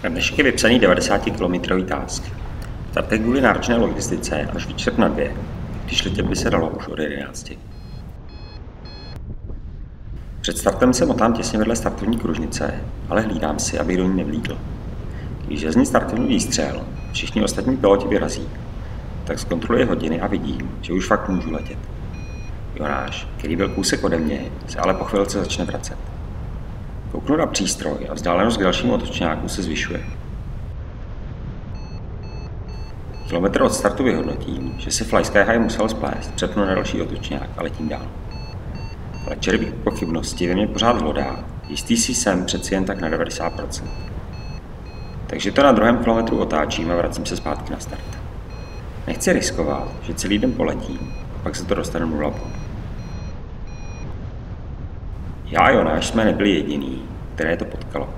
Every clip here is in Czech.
Na dnešek je vypsaný 90-kilometrový task. Startek kvůli náročné logistice až večer na 2, když letět by se dalo už od 11. Před startem se motám těsně vedle startovní kružnice, ale hlídám si, aby do ní nevlídl. Když zazní startovní výstřel, všichni ostatní piloti vyrazí, tak zkontroluji hodiny a vidím, že už fakt můžu letět. Jonáš, který byl kousek ode mě, se ale po chvilce začne vracet. Kouknu na přístroj a vzdálenost k dalšímu otočňáku se zvyšuje. Kilometr od startu vyhodnotím, že si Fly Sky High musel splést, přepnu na další otočňák a letím dál. Ale červí pochybnosti ve mně pořád hlodá, jistý si jsem přeci jen tak na 90%. Takže to na druhém kilometru otáčím a vracím se zpátky na start. Nechci riskovat, že celý den poletím, a pak se to dostane 0 bodů. Já a Jonáš jsme nebyli jediný, které to potkalo.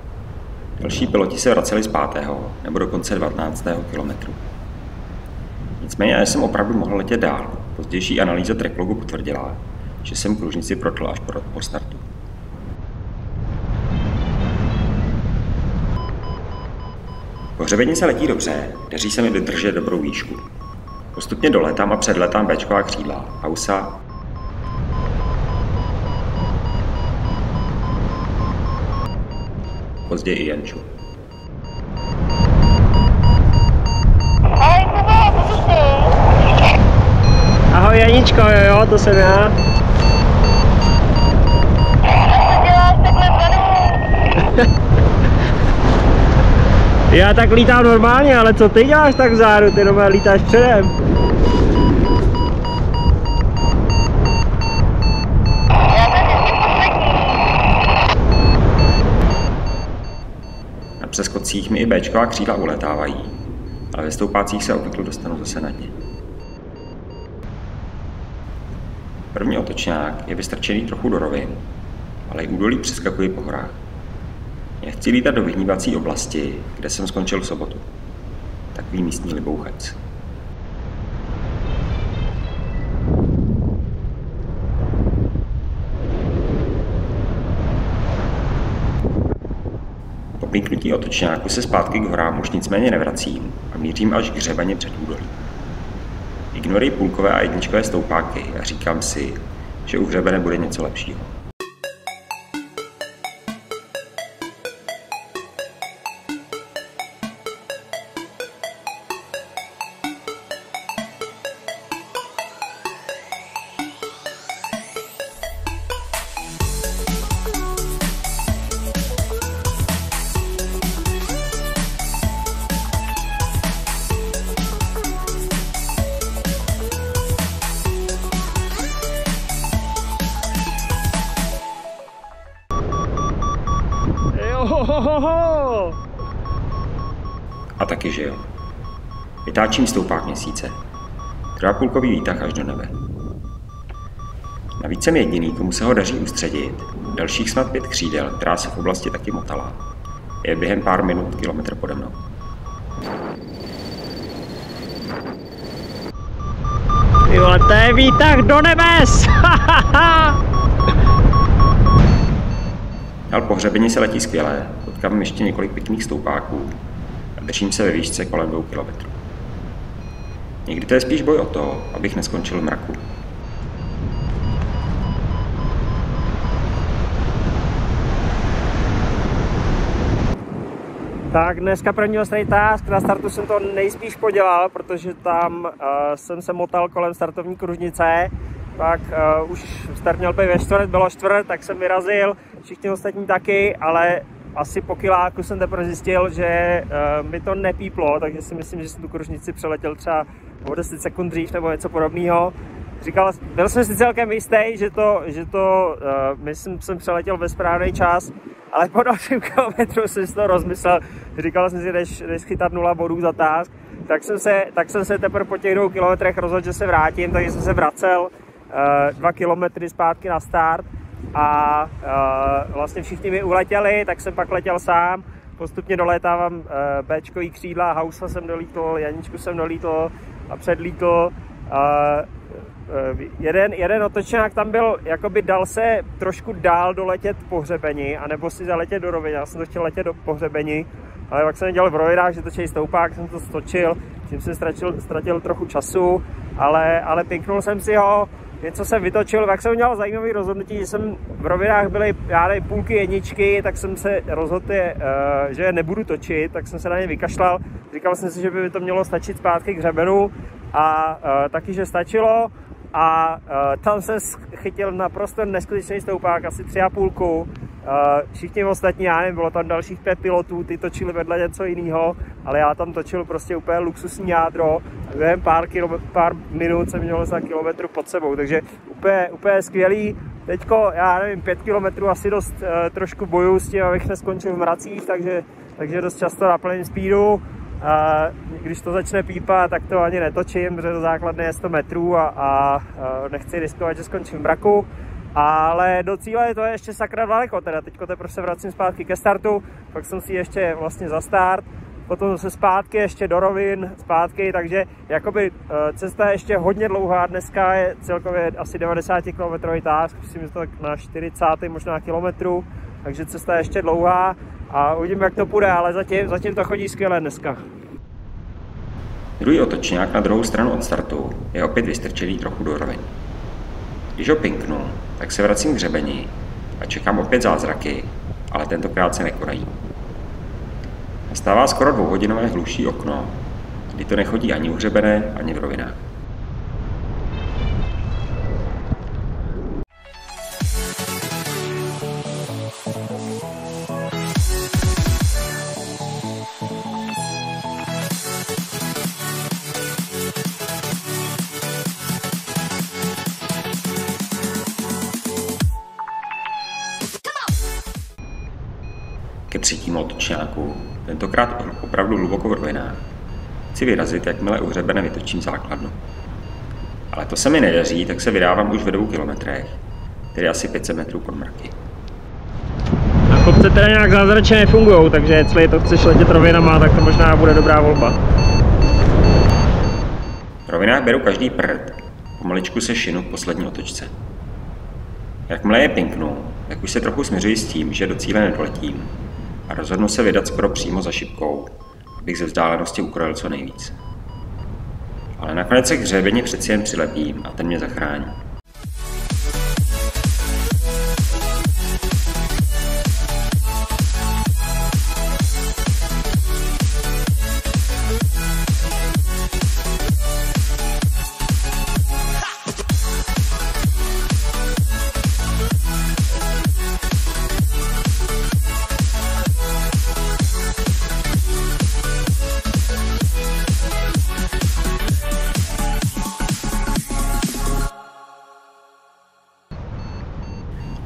Další piloti se vraceli z 5. nebo dokonce 12. kilometru. Nicméně já jsem opravdu mohl letět dál. Pozdější analýza tracklogu potvrdila, že jsem kružnici protl až po startu. Po hřebeni se letí dobře, daří se mi dodržet dobrou výšku. Postupně dolétám a předlétám Bčková křídla, Hausa, později i Janču. Ahoj Janičko, jo, to jsem já. Já tak lítám normálně, ale co ty děláš tak vzadu? Ty normálně lítáš předem. Na přeskocích mi i Bčková křídla uletávají, ale ve stoupácích se obvykle dostanu zase na dně. První otočňák je vystrčený trochu do rovin, ale i údolí přeskakuji po horách. Já chci lítat do vyhnívací oblasti, kde jsem skončil v sobotu. Takový místní libouchec. Po píknutí otočňáku se zpátky k horám už nicméně nevracím a mířím až k hřebeni před údolí. Ignoruji půlkové a jedničkové stoupáky a říkám si, že u hřebene bude něco lepšího. A taky, že jo. Vytáčím stoupák měsíce. Trvá půlkový výtah až do nebe. Navíc jsem jediný, komu se ho daří ustředit. Dalších snad 5 křídel, která se v oblasti taky motala. Je během pár minut kilometr pode mnou. Jo, to je výtah do nebes! Ale po hřebeni se letí skvěle, potkám ještě několik pěkných stoupáků a držím se ve výšce kolem 2 kilometrů. Někdy to je spíš boj o to, abych neskončil v mraku. Tak dneska první ostrý task, na startu jsem to nejspíš podělal, protože tam jsem se motal kolem startovní kružnice. Pak už start měl být ve čtvrt, bylo čtvrt, tak jsem vyrazil, všichni ostatní taky, ale asi po kiláku jsem teprve zjistil, že mi to nepíplo, takže si myslím, že jsem tu kružnici přeletěl třeba o 10 sekund dřív nebo něco podobného. Byl jsem si celkem jistý, že to myslím, jsem přeletěl ve správný čas, ale po dalším kilometru jsem si to rozmyslel, říkal jsem si, jdeš chytat 0 bodů za task, tak jsem se teprve po těch 2 kilometrech rozhodl, že se vrátím, takže jsem se vracel 2 kilometry zpátky na start a vlastně všichni mi uletěli, tak jsem pak letěl sám, postupně dolétávám Bčkový křídla, Hausa jsem dolítl, Janičku jsem dolítl a předlítl. Jeden otočňák tam byl, jakoby dal se trošku dál doletět po hřebeni, anebo si zaletět do roviny, já jsem to chtěl letět po hřebeni, ale pak jsem dělal v rovinách, že točí stoupák, jsem to stočil, tím jsem ztratil trochu času, ale pinknul jsem si ho, něco jsem vytočil, tak jsem udělal zajímavý rozhodnutí, že jsem v rovinách byly, já nevím, půlky jedničky, tak jsem se rozhodl, že je nebudu točit, tak jsem se na ně vykašlal, říkal jsem si, že by to mělo stačit zpátky k hřebenu a taky, že stačilo. A tam jsem chytil naprosto neskutečný stoupák, asi 3,5. Všichni ostatní, já nevím, bylo tam dalších 5 pilotů, ty točili vedle něco jiného, ale já tam točil prostě úplně luxusní jádro a během pár minut jsem měl za kilometru pod sebou, takže úplně skvělý. Teďko, já nevím, 5 kilometrů asi dost trošku bojuju s tím, abych neskončil v mracích, takže dost často na plném speedu. Když to začne pípat, tak to ani netočím, protože do základny je 100 metrů a nechci riskovat, že skončím v mraku. Ale do cíle to je ještě sakra daleko, teda teďko teprve se vracím zpátky ke startu, pak jsem si ještě vlastně za start, potom zase zpátky ještě do rovin, zpátky, takže jakoby cesta je ještě hodně dlouhá, dneska je celkově asi 90 km task, myslím, že to tak na 40 možná kilometrů, takže cesta je ještě dlouhá a uvidím, jak to půjde, ale zatím to chodí skvěle dneska. Druhý otočňák na druhou stranu od startu je opět vystrčený trochu do rovin. Když ho pinknu, tak se vracím k hřebeni a čekám opět zázraky, ale tentokrát se nekonají. Nastává skoro 2hodinové hluší okno, kdy to nechodí ani u hřebene, ani v rovinách. Ke třetímu otočňáku, tentokrát opravdu hluboko v rovinách, chci vyrazit, jakmile u hřebene vytočím základnu. Ale to se mi nedaří, tak se vydávám už ve 2 kilometrech, tedy asi 500 metrů pod mraky. Na kopce teda nějak zázračně nefungujou, takže jestli to chceš letět rovinama, tak to možná bude dobrá volba. V rovinách beru každý prd, pomaličku se šinu k poslední otočce. Jakmile je pinknu, tak už se trochu směřuji s tím, že do cíle nedoletím a rozhodnu se vydat skoro přímo za šipkou, abych ze vzdálenosti ukrojil co nejvíc. Ale nakonec se k hřebeni přeci jen přilepím a ten mě zachrání.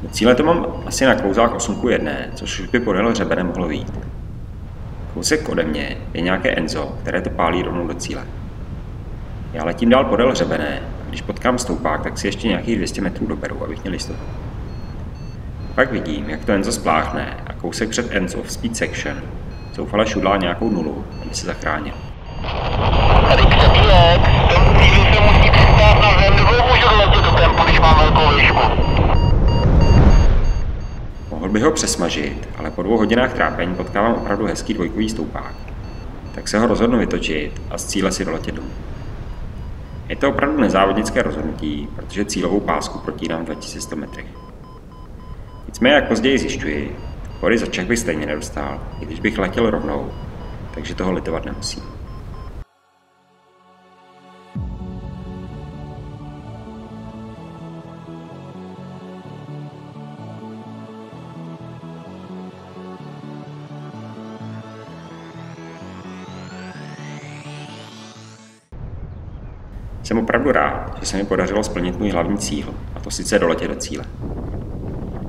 Do cíle to mám asi na klouzách 8:1, což už by podél hřebene mohlo vyjít. Kousek ode mě je nějaké Enzo, které to pálí rovnou do cíle. Já letím dál podél hřebene a když potkám stoupák, tak si ještě nějakých 200 metrů doberu, abych měl jistotu. Pak vidím, jak to Enzo spláchne a kousek před Enzo v speed section zoufale šudlá nějakou nulu, aby se zachránil. Tady přepílek, ten chvíli se musí přistát na zem, nebo můžu doletět do tempu, když mám velkou výšku. Mohl bych ho přesmažit, ale po 2 hodinách trápení potkávám opravdu hezký dvojkový stoupák. Tak se ho rozhodnu vytočit a z cíle si doletět domů. Je to opravdu nezávodnické rozhodnutí, protože cílovou pásku protírám 2100 metrech. Nicméně, jak později zjišťuji, hory za Čech bych stejně nedostal, i když bych letěl rovnou, takže toho litovat nemusím. Jsem opravdu rád, že se mi podařilo splnit můj hlavní cíl, a to sice doletět do cíle.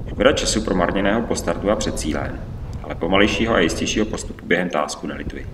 Škoda času promarněného po startu a před cílem, ale pomalejšího a jistějšího postupu během tásku nelituji.